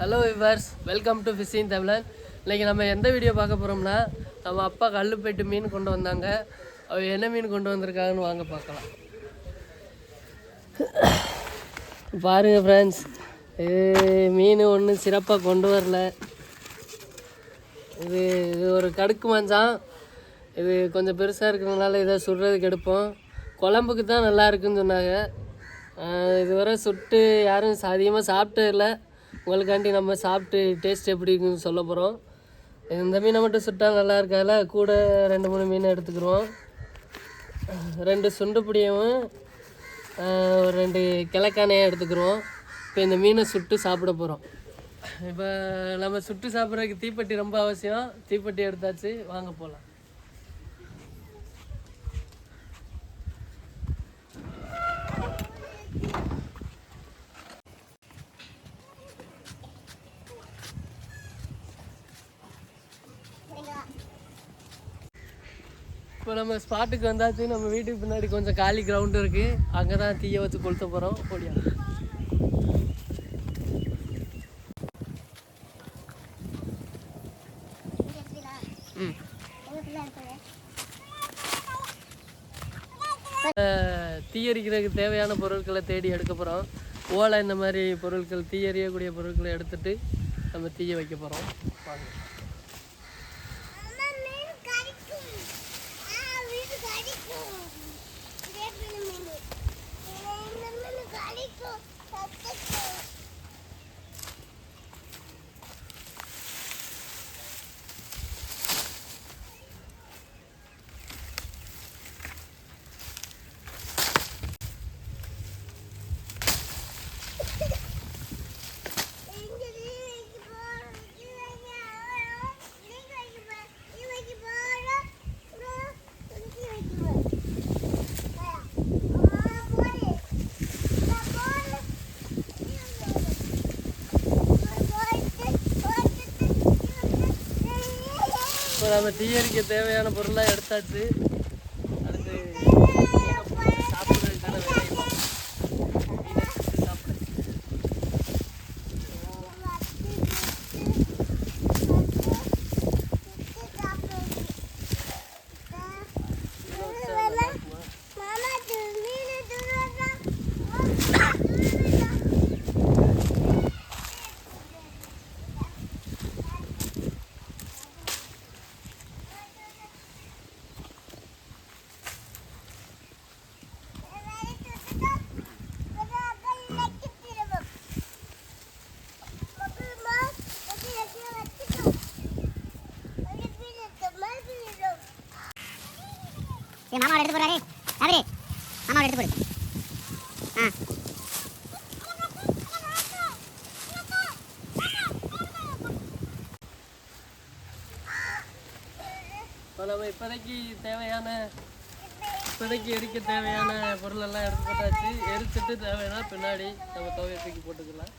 Hello viewers, welcome to fishing Tamizhan. இன்றைக்கி நம்ம எந்த வீடியோ பார்க்க போகிறோம்னா, நம்ம அப்பா கல் போய்ட்டு மீன் கொண்டு வந்தாங்க. அவர் என்ன மீன் கொண்டு வந்திருக்காங்கன்னு வாங்க பார்க்கலாம். பாருங்கள் ஃப்ரெண்ட்ஸ், மீன் ஒன்றும் சிறப்பாக கொண்டு வரல. இது ஒரு கடுக்கு மஞ்சான். இது கொஞ்சம் பெருசாக இருக்கிறதுனால இதை சுடுறதுக்கு எடுப்போம். குழம்புக்கு தான் நல்லா இருக்குன்னு சொன்னாங்க. இதுவரை சுட்டு யாரும் அதிகமாக சாப்பிட்டே இல்லை. உங்களுக்காண்டி நம்ம சாப்பிட்டு டேஸ்ட் எப்படி இருக்குன்னு சொல்ல போகிறோம். இந்த மீனை மட்டும் சுட்டால் நல்லா இருக்கால, கூட 2-3 மீன் எடுத்துக்கிடுவோம். 2 சுண்டு பிடியவும் 2 கிழக்கானையும் எடுத்துக்கிடுவோம். இப்போ இந்த மீனை சுட்டு சாப்பிட போகிறோம். இப்போ நம்ம சுட்டு சாப்பிட்றதுக்கு தீப்பெட்டி ரொம்ப அவசியம். தீப்பெட்டி எடுத்தாச்சு, வாங்க போகலாம். இப்போ நம்ம ஸ்பாட்டுக்கு வந்தாச்சு. நம்ம வீட்டுக்கு பின்னாடி கொஞ்சம் காலி கிரவுண்டு இருக்குது. அங்கே தான் தீயை வச்சு கொளுத்த போகிறோம். ஓடியா தீயரிக்கிறதுக்கு தேவையான பொருட்களை தேடி எடுக்க போகிறோம். ஓலை இந்த மாதிரி பொருட்கள், தீயறியக்கூடிய பொருட்களை எடுத்துகிட்டு நம்ம தீயை வைக்க போகிறோம். வாங்க. இப்போ நம்ம தீயரிக்க தேவையான பொருளாக எடுத்தாச்சு. அதுக்கு சாப்பிட்றதுக்கான வேலையை மாமா எடுத்து போறாரே அவரே மாமா எடுத்து போடு. இப்போ நம்ம இப்போதைக்கு எரிக்க தேவையான பொருளெல்லாம் எடுத்து போட்டாச்சு. எரிச்சிட்டு தேவைன்னா பின்னாடி நம்ம துவையத்துக்கு போட்டுக்கலாம்.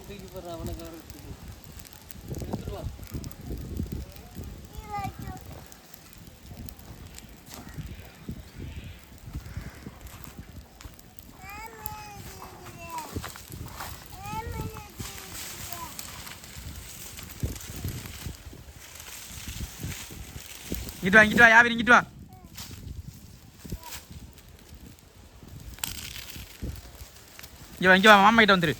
தூக்கி போடுறான், அவனுக்கு எடுத்துக்கலாம். இங்கிட்டு வா யாவின், இங்கிட்டு வா. இங்கே வா மாமா கிட்ட வந்துரு.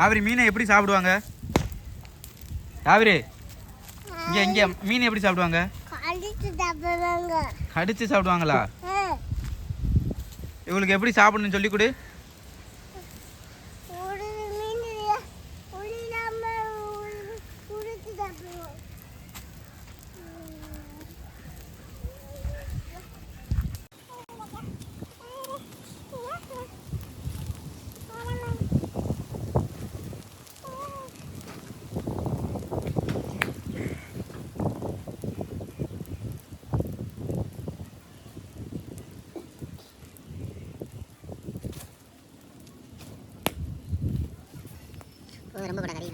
யாவரி மீனை எப்படி சாப்பிடுவாங்க? யாவரி இங்கே மீன் எப்படி சாப்பிடுவாங்க? கடிச்சு சாப்பிடுவாங்களா? இவங்களுக்கு எப்படி சாப்பிடணும்னு சொல்லி கொடு. ரொம்ப படம் கறி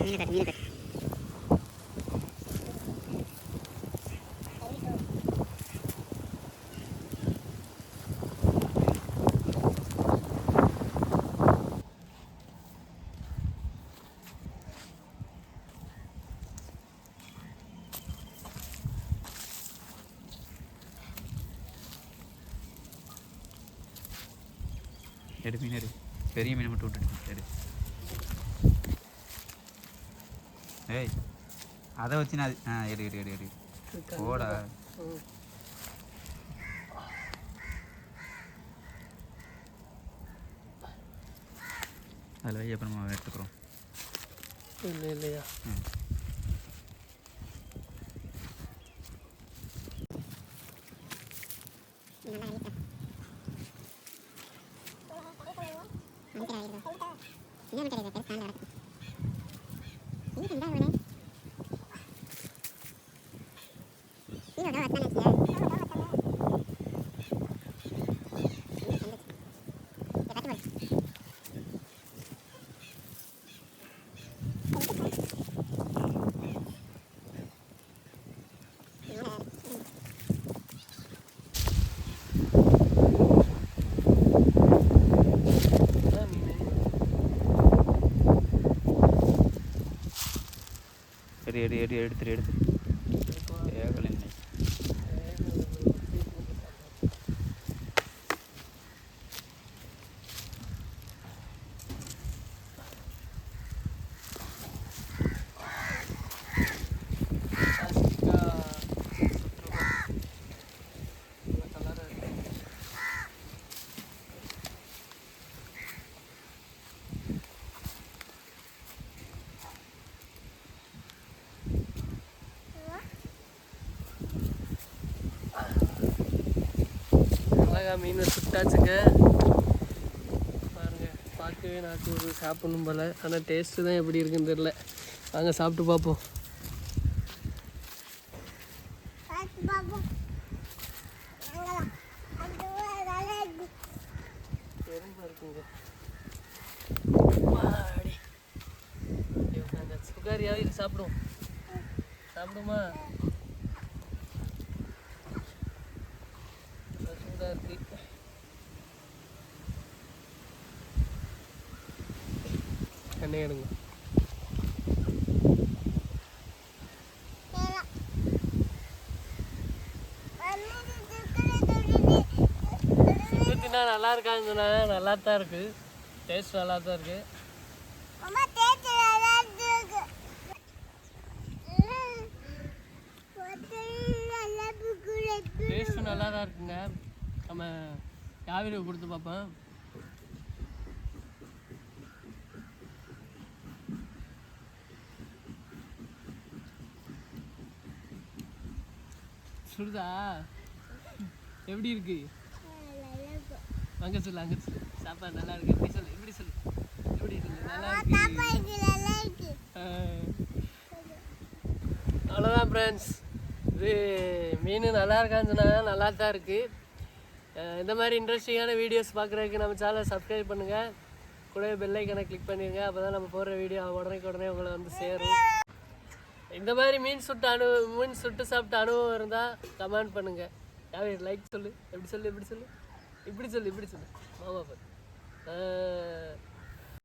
மீன் கட்டு எடு மீன் எடு. பெரிய மீனை மட்டும் விட்டுட்டு எடு. ஏய் அதை வச்சு நான் எடு எடு எடு எடு போடா. அதில் வை, அப்புறமா எடுத்துக்கிறோம். இல்லையா எடு எடு எடு எடுத்துரு எடுத்துரு. ஏகலை அழகா மீனை சுட்டாச்சுங்க. பாருங்க, பார்க்கவே நாக்கு ஒரு சாப்பிடணும் போல. ஆனால் டேஸ்ட்டு தான் எப்படி இருக்குன்னு தெரியல. வாங்க சாப்பிட்டு பார்ப்போம். எறும்பா இருக்குங்க. சுகாரியாவே சாப்பிடுவோம். சாப்பிடுமா? சூடாக இருக்கு. எண்ணெய் எடுங்க. சுத்தினா நல்லா இருக்கான்னு சொன்னாங்க. நல்லா தான் இருக்கு. டேஸ்ட் நல்லா தான் இருக்கு. டேஸ்ட்டு நல்லா தான் இருக்குங்க. நம்ம யாவிரியை கொடுத்து பார்ப்போம். சுடுதா? எப்படி இருக்கு? அங்கே சொல்லு சாப்பாடு நல்லா இருக்கு இப்படி சொல்லு நல்லா இருக்கு அவ்வளோதான் ஃப்ரெண்ட்ஸ். இது மீன் நல்லா இருக்கான்னு சொன்னாங்க, நல்லா தான் இருக்குது. இந்த மாதிரி இன்ட்ரெஸ்டிங்கான வீடியோஸ் பார்க்குறதுக்கு நம்ம சேனலை சப்ஸ்கிரைப் பண்ணுங்கள், கூடவே பெல் ஐக்கனை கிளிக் பண்ணிடுங்க. அப்போ தான் நம்ம போடுற வீடியோ உடனே உங்களை வந்து சேரும். இந்த மாதிரி மீன் சுட்டு சாப்பிட்ட அனுபவம் இருந்தால் கமெண்ட் பண்ணுங்கள். யாரும் லைக் சொல்லு, இப்படி சொல்லு மாமா பாரு.